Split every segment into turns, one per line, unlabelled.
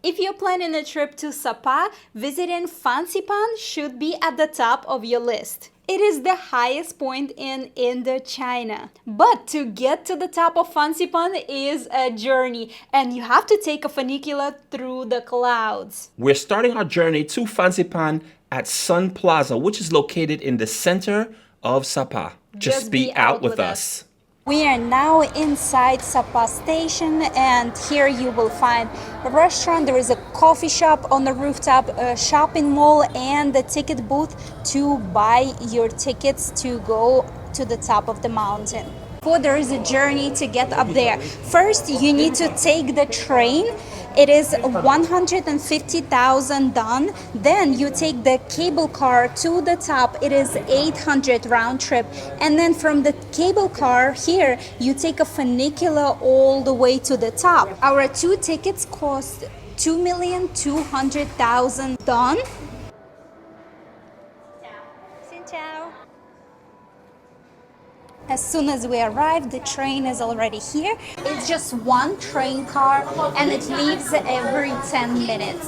If you're planning a trip to Sapa, visiting Fansipan should be at the top of your list. It is the highest point in Indochina. But to get to the top of Fansipan is a journey, and you have to take a funicular through the clouds.
We're starting our journey to Fansipan at Sun Plaza, which is located in the center of Sapa. Just be out with us.
We are now inside Sapa station, and here you will find a restaurant. There is a coffee shop on the rooftop, a shopping mall, and the ticket booth to buy your tickets to go to the top of the mountain. There is a journey to get up there. First, you need to take the train. It is 150,000 done. Then you take the cable car to the top. It is 800 round trip. And then from the cable car here, you take a funicular all the way to the top. Our 2 tickets cost 2,200,000 done. Xin chào. As soon as we arrive, the train is already here. It's just one train car and it leaves every 10 minutes.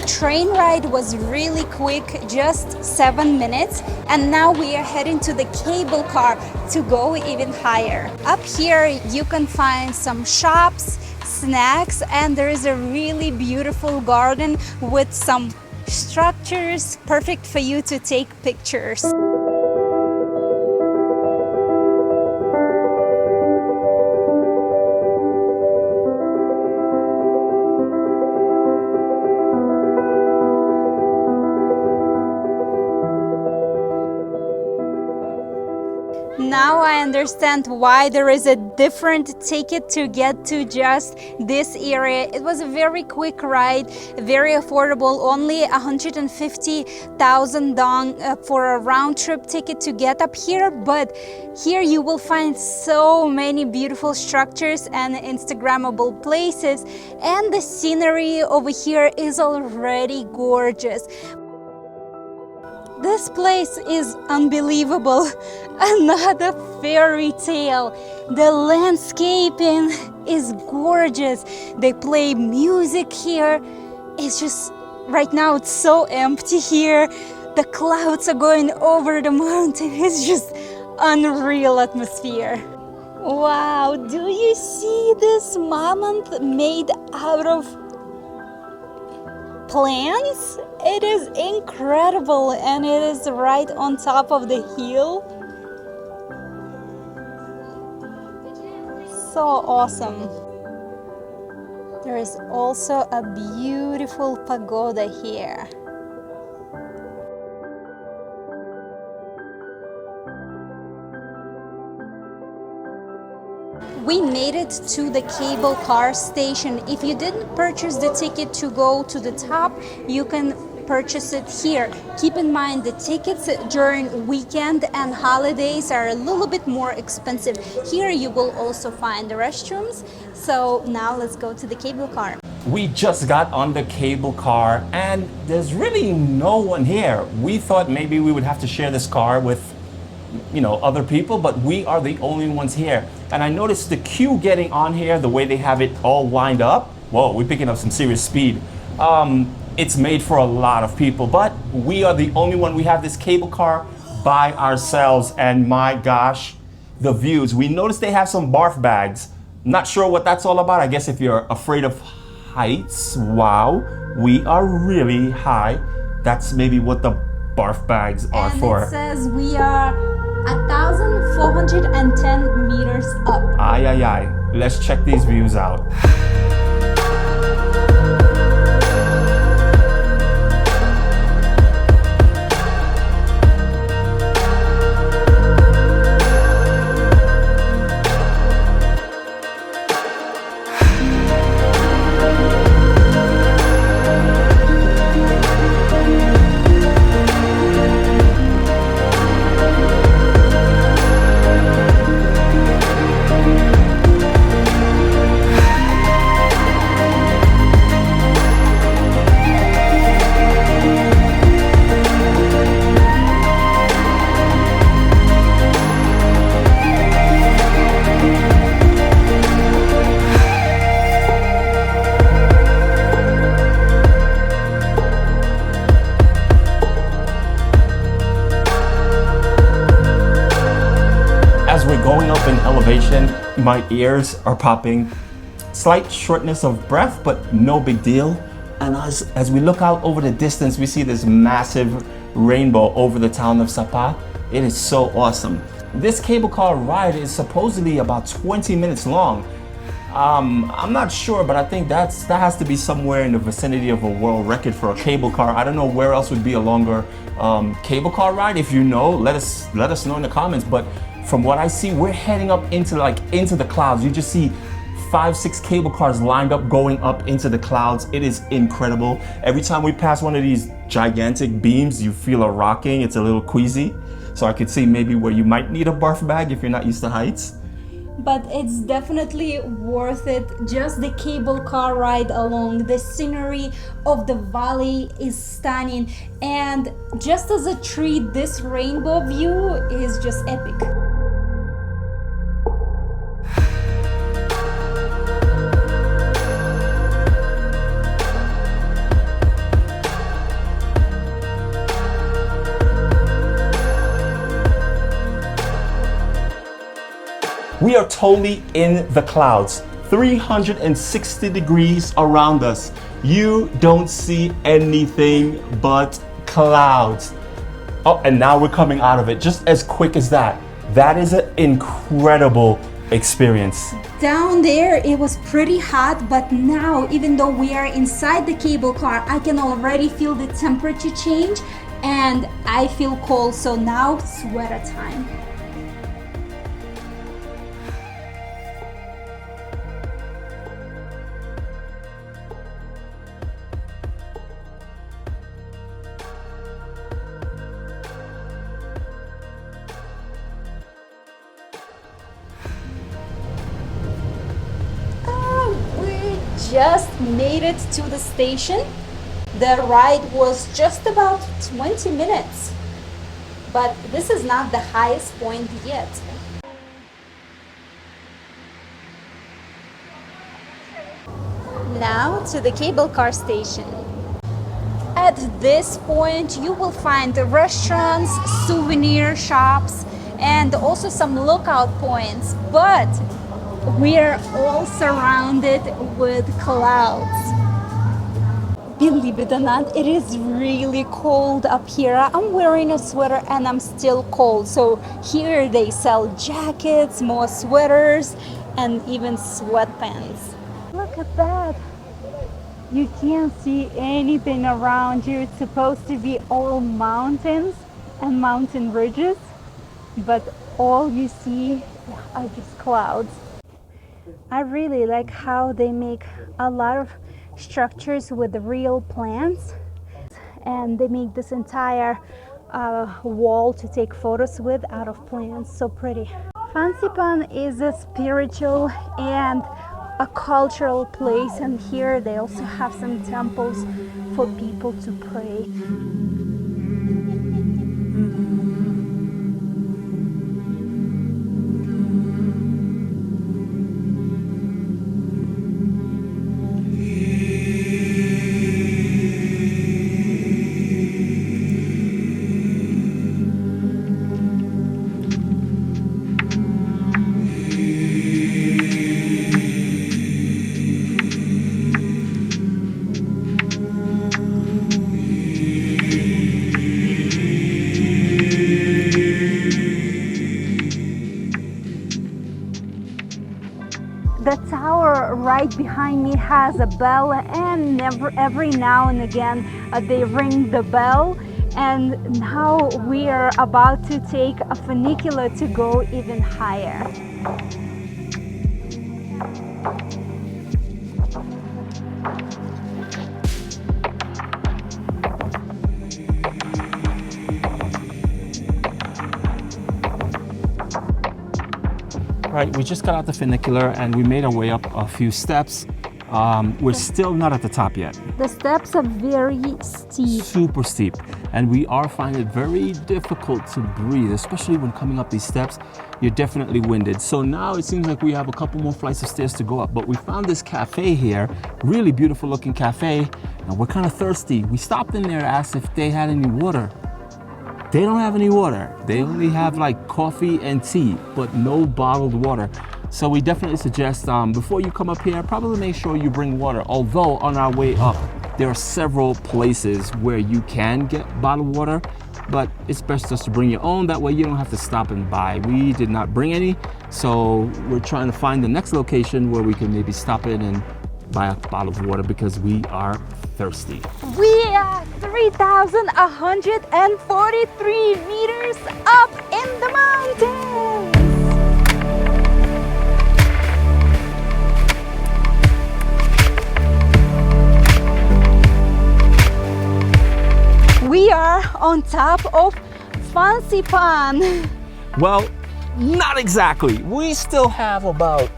Train ride was really quick, just 7 minutes, and now we are heading to the cable car to go even higher. Up here you can find some shops, snacks, and there is a really beautiful garden with some structures perfect for you to take pictures. Now I understand why there is a different ticket to get to just this area. It was a very quick ride, very affordable, only 150,000 dong for a round trip ticket to get up here. But here you will find so many beautiful structures and Instagrammable places, and the scenery over here is already gorgeous. This place is unbelievable, another fairy tale. The landscaping is gorgeous. They play music here. It's just, right now it's so empty here. The clouds are going over the mountain. It's just unreal atmosphere. Wow, do you see this mammoth made out of plants? It is incredible, and it is right on top of the hill. So awesome. There is also a beautiful pagoda here. We made it to the cable car station. If you didn't purchase the ticket to go to the top, you can purchase it here. Keep in mind the tickets during weekend and holidays are a little bit more expensive. Here you will also find the restrooms. So now let's go to the cable car.
We just got on the cable car and there's really no one here. We thought maybe we would have to share this car with other people, but we are the only ones here. And I noticed the queue getting on here, the way they have it all lined up. Whoa, we're picking up some serious speed. It's made for a lot of people, but we are the only one. We have this cable car by ourselves, and my gosh, the views. We noticed they have some barf bags. Not sure what that's all about. I guess if you're afraid of heights, wow, we are really high. That's maybe what the barf bags are for.
It says we are 1,410 meters up.
Ay, ay, ay. Let's check these views out. As we're going up in elevation, my ears are popping. Slight shortness of breath, but no big deal. And as we look out over the distance, we see this massive rainbow over the town of Sapa. It is so awesome. This cable car ride is supposedly about 20 minutes long. I'm not sure, but I think that has to be somewhere in the vicinity of a world record for a cable car. I don't know where else would be a longer cable car ride. If you know, let us know in the comments. But from what I see, we're heading up into the clouds. You just see 5-6 cable cars lined up going up into the clouds. It is incredible. Every time we pass one of these gigantic beams, you feel a rocking. It's a little queasy. So I could see maybe where you might need a barf bag if you're not used to heights.
But it's definitely worth it. Just the cable car ride along. The scenery of the valley is stunning. And just as a treat, this rainbow view is just epic.
We are totally in the clouds, 360 degrees around us. You don't see anything but clouds. Oh, and now we're coming out of it just as quick as that. That is an incredible experience.
Down there it was pretty hot, but now even though we are inside the cable car, I can already feel the temperature change and I feel cold, so now sweater time. Just made it to the station. The ride was just about 20 minutes, but this is not the highest point yet. Now to the cable car station. At this point you will find the restaurants, souvenir shops, and also some lookout points, but we are all surrounded with clouds. Believe it or not, it is really cold up here. I'm wearing a sweater and I'm still cold. So here they sell jackets, more sweaters, and even sweatpants. Look at that. You can't see anything around you. It's supposed to be all mountains and mountain ridges, but all you see are just clouds. I really like how they make a lot of structures with the real plants, and they make this entire wall to take photos with out of plants. So pretty. Fansipan is a spiritual and a cultural place, and here they also have some temples for people to pray. right behind me has a bell, and every now and again they ring the bell. And now we are about to take a funicular to go even higher.
Right, we just got out the funicular and we made our way up a few steps. We're still not at the top yet.
The steps are very steep.
Super steep. And we are finding it very difficult to breathe, especially when coming up these steps. You're definitely winded. So now it seems like we have a couple more flights of stairs to go up. But we found this cafe here, really beautiful looking cafe. And we're kind of thirsty. We stopped in there to ask if they had any water. They don't have any water. They only have like coffee and tea, but no bottled water. So we definitely suggest before you come up here, probably make sure you bring water. Although on our way up, there are several places where you can get bottled water, but it's best just to bring your own. That way you don't have to stop and buy. We did not bring any, so we're trying to find the next location where we can maybe stop in and buy a bottle of water because we are thirsty.
We are 3,143 meters up in the mountains. We are on top of Fansipan.
Well, not exactly. We still have about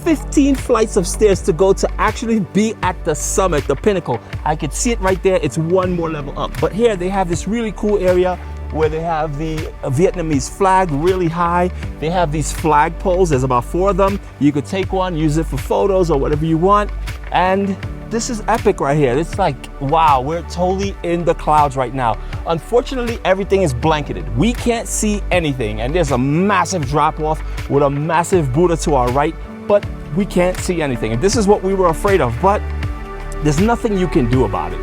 15 flights of stairs to go to actually be at the summit, the pinnacle. I could see it right there. It's one more level up. But here they have this really cool area where they have the Vietnamese flag really high. They have these flag poles. There's about 4 of them. You could take one, use it for photos or whatever you want. And this is epic right here. It's like, wow, we're totally in the clouds right now. Unfortunately, everything is blanketed. We can't see anything. And there's a massive drop off with a massive Buddha to our right, but we can't see anything. And this is what we were afraid of, but there's nothing you can do about it.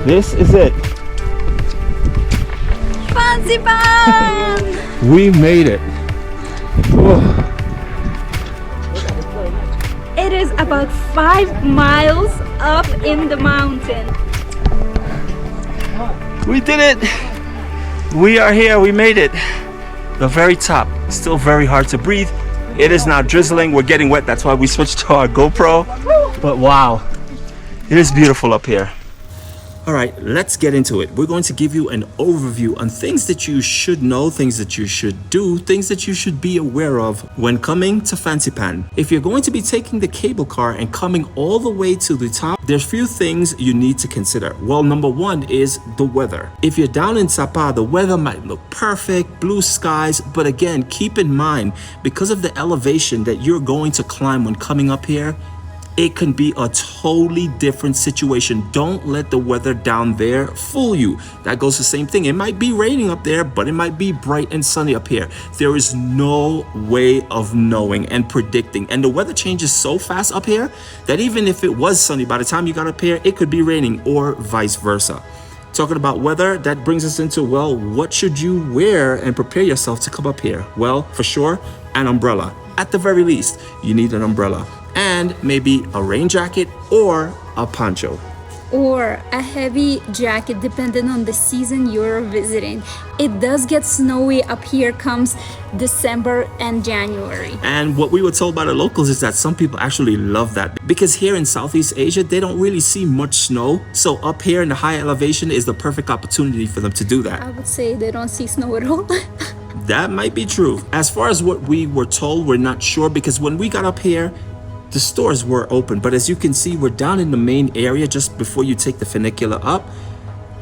This is it.
Fansipan!
We made it. Oh.
It is about 5 miles up in the mountain.
We did it. We are here. We made it. The very top. Still very hard to breathe. It is now drizzling. We're getting wet. That's why we switched to our GoPro. But wow, it is beautiful up here. All right, let's get into it. We're going to give you an overview on things that you should know, things that you should do, things that you should be aware of when coming to Fansipan. If you're going to be taking the cable car and coming all the way to the top, there's few things you need to consider. Well, number one is the weather. If you're down in Sapa, the weather might look perfect, blue skies, but again, keep in mind, because of the elevation that you're going to climb when coming up here, it can be a totally different situation. Don't let the weather down there fool you. That goes the same thing. It might be raining up there, but it might be bright and sunny up here. There is no way of knowing and predicting. And the weather changes so fast up here that even if it was sunny, by the time you got up here, it could be raining or vice versa. Talking about weather, that brings us into, well, what should you wear and prepare yourself to come up here? Well, for sure, an umbrella. At the very least, you need an umbrella. And maybe a rain jacket or a poncho.
Or a heavy jacket, depending on the season you're visiting. It does get snowy up here comes December and January.
And what we were told by the locals is that some people actually love that, because here in Southeast Asia, they don't really see much snow. So up here in the high elevation is the perfect opportunity for them to do that.
I would say they don't see snow at all.
That might be true. As far as what we were told, we're not sure, because when we got up here, the stores were open, but as you can see, we're down in the main area just before you take the funicular up.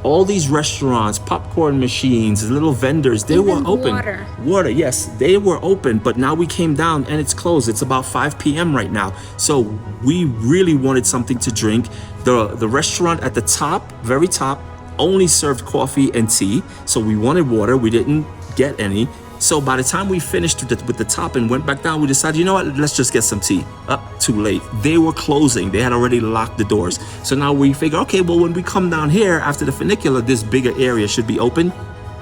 All these restaurants, popcorn machines, little vendors, they were open. Water, yes, they were open, but now we came down and it's closed. It's about 5 p.m. right now. So we really wanted something to drink. The restaurant at the top, very top, only served coffee and tea. So we wanted water. We didn't get any. So by the time we finished with the top and went back down, we decided, you know what, let's just get some tea. Too late. They were closing. They had already locked the doors. So now we figure, okay, well, when we come down here after the funicular, this bigger area should be open.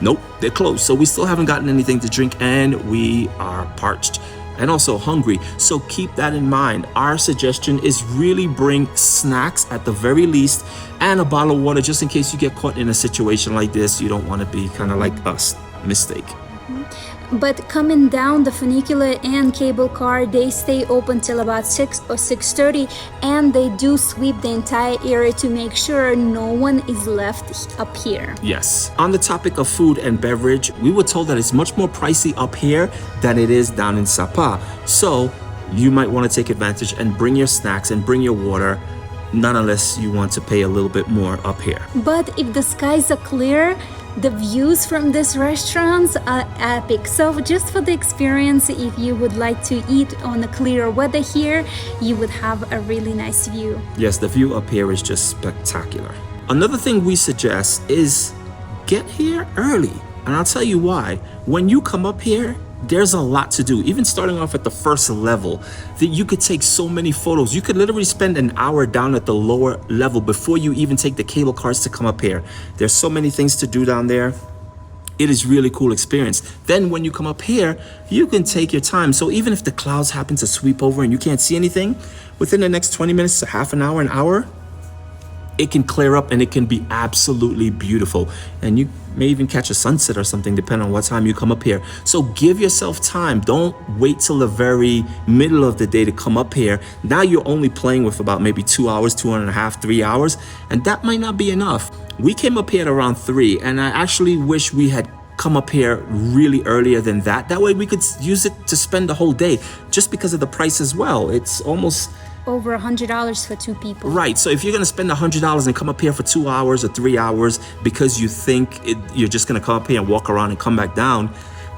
Nope, they're closed. So we still haven't gotten anything to drink and we are parched.
and also hungry. So keep that in mind. Our suggestion is really bring snacks at the very least and a bottle of water just in case you get caught in a situation like this. You don't want to be kind of like us. Mistake.
But coming down the funicular and cable car, they stay open till about 6 or 6:30, and they do sweep the entire area to make sure no one is left up here.
Yes. On the topic of food and beverage, we were told that it's much more pricey up here than it is down in Sapa. So you might want to take advantage and bring your snacks and bring your water, none unless you want to pay a little bit more up here.
But if the skies are clear, the views from these restaurants are epic. So just for the experience, if you would like to eat on a clear weather here, you would have a really nice view.
Yes, the view up here is just spectacular. Another thing we suggest is get here early. And I'll tell you why. When you come up here, there's a lot to do. Even starting off at the first level, that you could take so many photos. You could literally spend an hour down at the lower level before you even take the cable cars to come up here. There's so many things to do down there. It is really cool experience. Then when you come up here, you can take your time. So even if the clouds happen to sweep over and you can't see anything, within the next 20 minutes to half an hour, it can clear up and it can be absolutely beautiful. And you may even catch a sunset or something depending on what time you come up here. So give yourself time. Don't wait till the very middle of the day to come up here. Now you're only playing with about maybe 2 hours, 2.5, 3 hours, and that might not be enough. We came up here at around 3, and I actually wish we had come up here really earlier than that. That way we could use it to spend the whole day, just because of the price as well. It's almost
Over $100 for 2 people.
right. So if you're going to spend $100 and come up here for 2 hours or 3 hours because you think you're just going to come up here and walk around and come back down,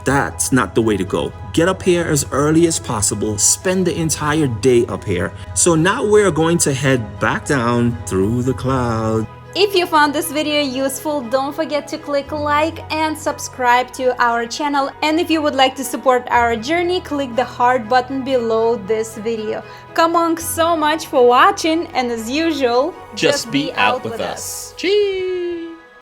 that's not the way to go. Get up here as early as possible. Spend the entire day up here. So now we're going to head back down through the clouds.
If you found this video useful, don't forget to click like and subscribe to our channel. And if you would like to support our journey, click the heart button below this video. Come on so much for watching, and as usual,
Just be out with us. Cheese!